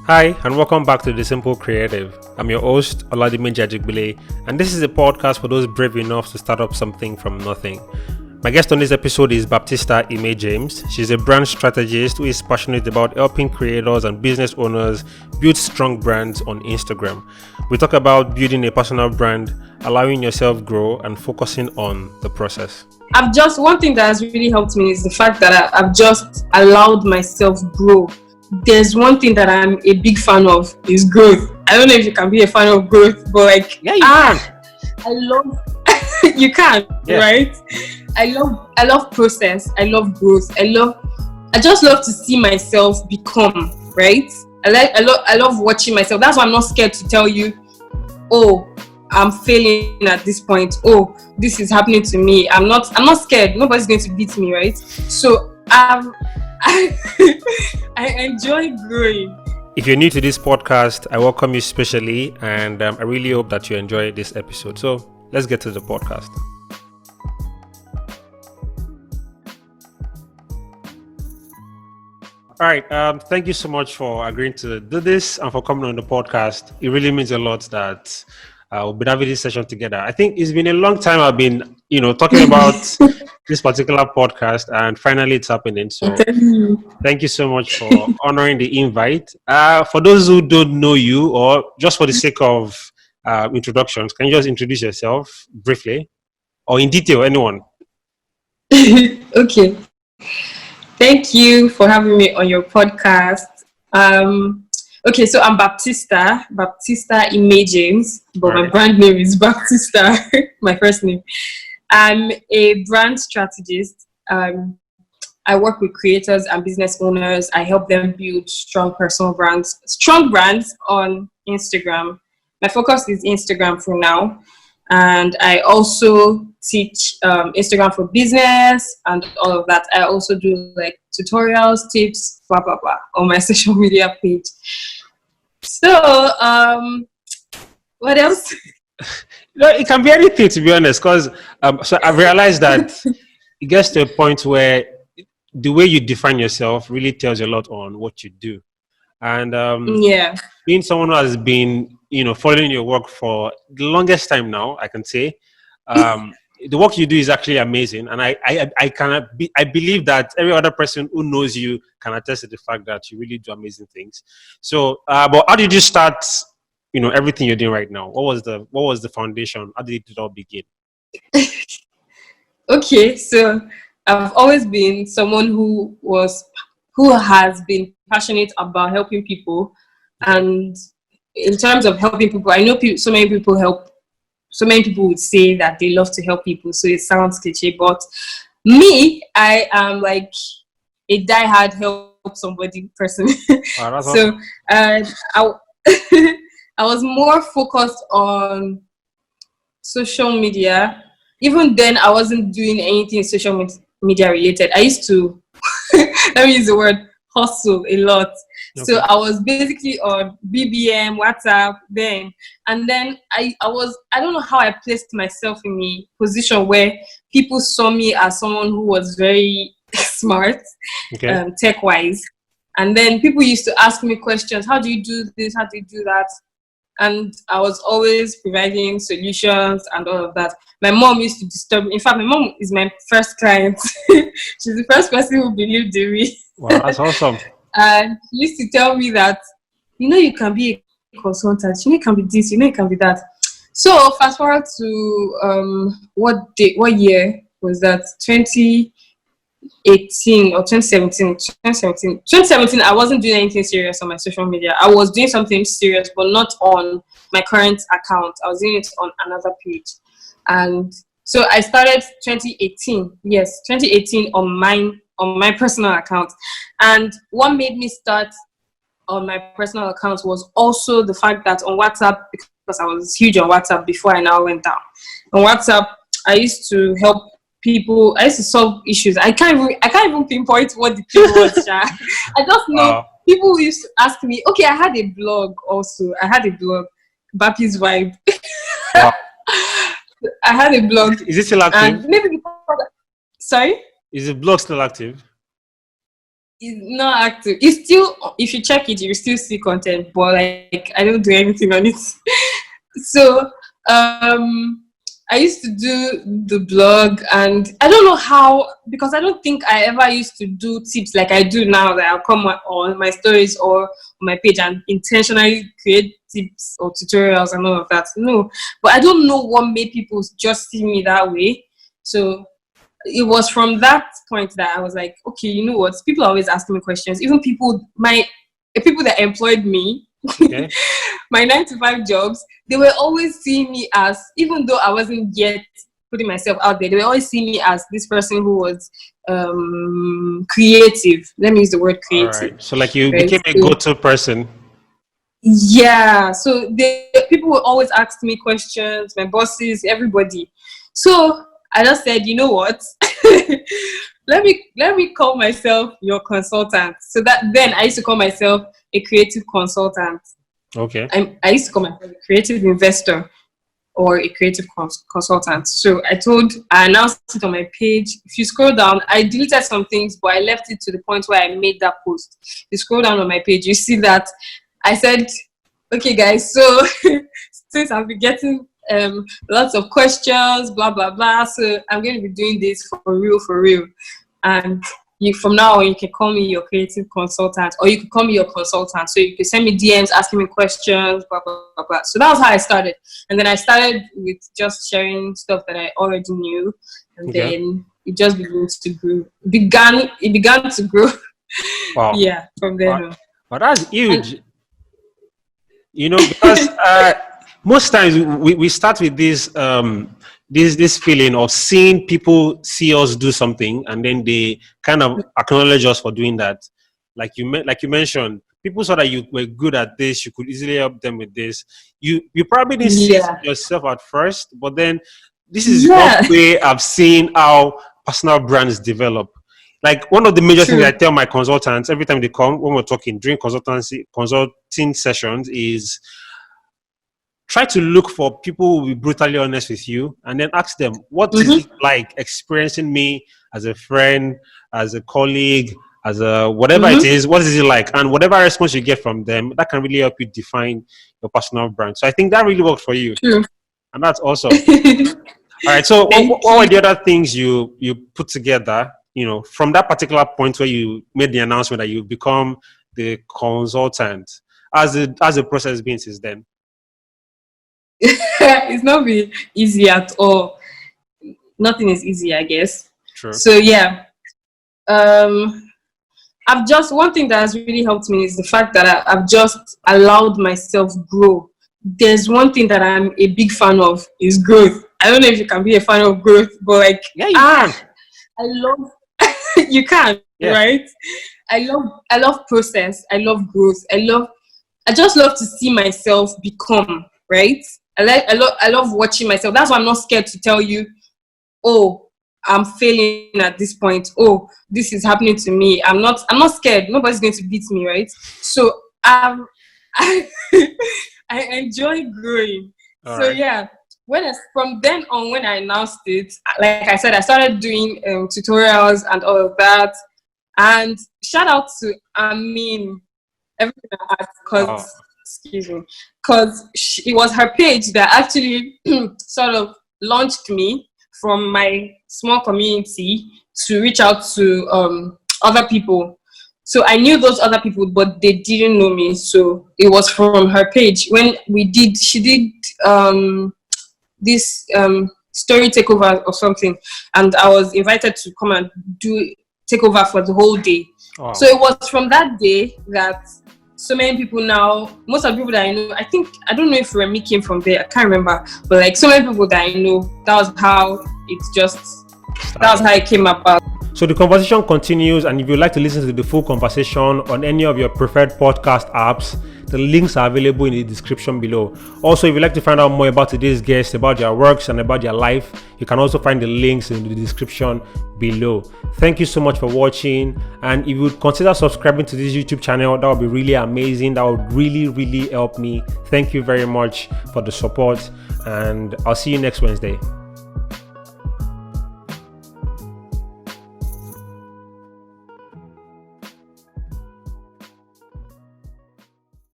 Hi, and welcome back to The Simple Creative. I'm your host, Oladimeji Ajegbile, and this is a podcast for those brave enough to start up something from nothing. My guest on this episode is Baptista James. She's a brand strategist who is passionate about helping creators and business owners build strong brands on Instagram. We talk about building a personal brand, allowing yourself grow, and focusing on the process. One thing that has really helped me is the fact that I've just allowed myself grow. There's one thing that I'm a big fan of is growth. I don't know if you can be a fan of growth, but you can. I love you can, yeah. Right? I love process. I love growth. I just love to see myself become, right? I love watching myself. That's why I'm not scared to tell you, oh, I'm failing at this point. Oh, this is happening to me. I'm not scared. Nobody's going to beat me, right? So I enjoy growing. If you're new to this podcast, I welcome you specially, and I really hope that you enjoy this episode. So let's get to the podcast. All right. Thank you so much for agreeing to do this and for coming on the podcast. It really means a lot that we'll be having this session together. I think it's been a long time I've been, talking about this particular podcast, and finally it's happening. So thank you so much for honoring the invite. For those who don't know you, or just for the sake of introductions, can you just introduce yourself briefly or in detail, anyone? Okay. Thank you for having me on your podcast. Okay, so I'm Baptista James, but right. My brand name is Baptista, my first name. I'm a brand strategist. I work with creators and business owners. I help them build strong brands on Instagram. My focus is Instagram for now. And I also teach Instagram for business and all of that. I also do like tutorials, tips, blah, blah, blah on my social media page. So, what else? It can be anything, to be honest, because so I've realized that it gets to a point where the way you define yourself really tells you a lot on what you do. And being someone who has been, following your work for the longest time now, I can say, the work you do is actually amazing. And I believe that every other person who knows you can attest to the fact that you really do amazing things. So, but how did you start, everything you're doing right now? What was the foundation? How did it all begin? Okay, so I've always been someone who has been passionate about helping people. And in terms of helping people, I know so many people would say that they love to help people, so it sounds cliche, but me, I am like a diehard help somebody person. Wow, so I was more focused on social media. Even then, I wasn't doing anything social media related. I used to let me use the word hustle a lot. Okay. So I was basically on BBM, WhatsApp then. And then I don't know how I placed myself in a position where people saw me as someone who was very smart, okay. Tech-wise. And then people used to ask me questions. How do you do this? How do you do that? And I was always providing solutions and all of that. My mom used to disturb me. In fact, my mom is my first client. She's the first person who believed in me. Wow, that's awesome. And she used to tell me that, you can be a consultant. You can be this. You can be that. So fast forward to what year was that? 2018 or 2017. 2017, I wasn't doing anything serious on my social media. I was doing something serious, but not on my current account. I was doing it on another page. And so I started 2018 on my personal account. And what made me start on my personal account was also the fact that on WhatsApp, because I was huge on WhatsApp before I now went down. On WhatsApp, I used to help people. I used to solve issues. I can't even pinpoint what the thing was. I just know people used to ask me. Okay, I had a blog also. Bappy's Vibe. Wow. I had a blog. Is it still active? And maybe sorry? Is the blog still active? It's not active. It's still, if you check it, you still see content, but like I don't do anything on it. So I used to do the blog, and I don't know how, because I don't think I ever used to do tips like I do now, that I'll come on my stories or on my page and intentionally create tips or tutorials and all of that. No, but I don't know what made people just see me that way. So it was from that point that I was like, okay, you know what? People are always asking me questions. Even the people that employed me, Okay. my 9 to 5 jobs, they were always seeing me as, even though I wasn't yet putting myself out there, they were always seeing me as this person who was creative. Let me use the word All creative. right. So like you Right? became a So, go-to person. yeah. So people would always ask me questions, my bosses, everybody. So I just said, you know what? let me call myself your consultant. So that then I used to call myself a creative consultant. Okay. I used to call myself a creative investor or a creative consultant. So I announced it on my page. If you scroll down, I deleted some things, but I left it to the point where I made that post. You scroll down on my page, you see that I said, okay, guys, so since I've been getting lots of questions, blah, blah, blah, so I'm going to be doing this for real. And from now on, you can call me your creative consultant, or you can call me your consultant. So you can send me DMs asking me questions, blah, blah, blah, blah. So that was how I started. And then I started with just sharing stuff that I already knew. And then it just began to grow. Wow. Yeah, from there on. But that's huge. Because most times we start with this feeling of seeing people see us do something, and then they kind of acknowledge us for doing that. Like you mentioned, people saw that you were good at this, you could easily help them with this. You probably didn't see it yourself at first, but then this is one way I've seen how personal brands develop. Like one of the major things I tell my consultants every time they come when we're talking during consulting sessions is try to look for people who will be brutally honest with you, and then ask them, what is it like experiencing me as a friend, as a colleague, as a whatever it is, what is it like? And whatever response you get from them, that can really help you define your personal brand. So I think that really worked for you. And that's awesome. All right. So what were the other things you put together, from that particular point where you made the announcement that you become the consultant? As the process been since then? It's not been easy at all. Nothing is easy, I guess. True. So yeah. One thing that has really helped me is the fact that I've just allowed myself grow. There's one thing that I'm a big fan of is growth. I don't know if you can be a fan of growth, but like, yeah, you can. I love, you can, right? I love process. I love growth. I just love to see myself become, right? I love watching myself. That's why I'm not scared to tell you, oh, I'm failing at this point. Oh, this is happening to me. I'm not scared. Nobody's going to beat me, right? So I enjoy growing. All right. Yeah, from then on, when I announced it, like I said, I started doing tutorials and all of that. And shout out to Amin, everything I asked, because it was her page that actually sort of launched me from my small community to reach out to other people. So I knew those other people, but they didn't know me. So it was from her page. When she did this story takeover or something, and I was invited to come and do takeover for the whole day. Wow. So it was from that day that so many people now, most of the people that I know, I don't know if Remy came from there, I can't remember, but like so many people that I know, that was how it came about. So the conversation continues, and if you'd like to listen to the full conversation on any of your preferred podcast apps, the links are available in the description below. Also, if you'd like to find out more about today's guests, about their works and about their life, you can also find the links in the description below. Thank you so much for watching, and if you would consider subscribing to this YouTube channel, that would be really amazing. That would really, really help me. Thank you very much for the support, and I'll see you next Wednesday.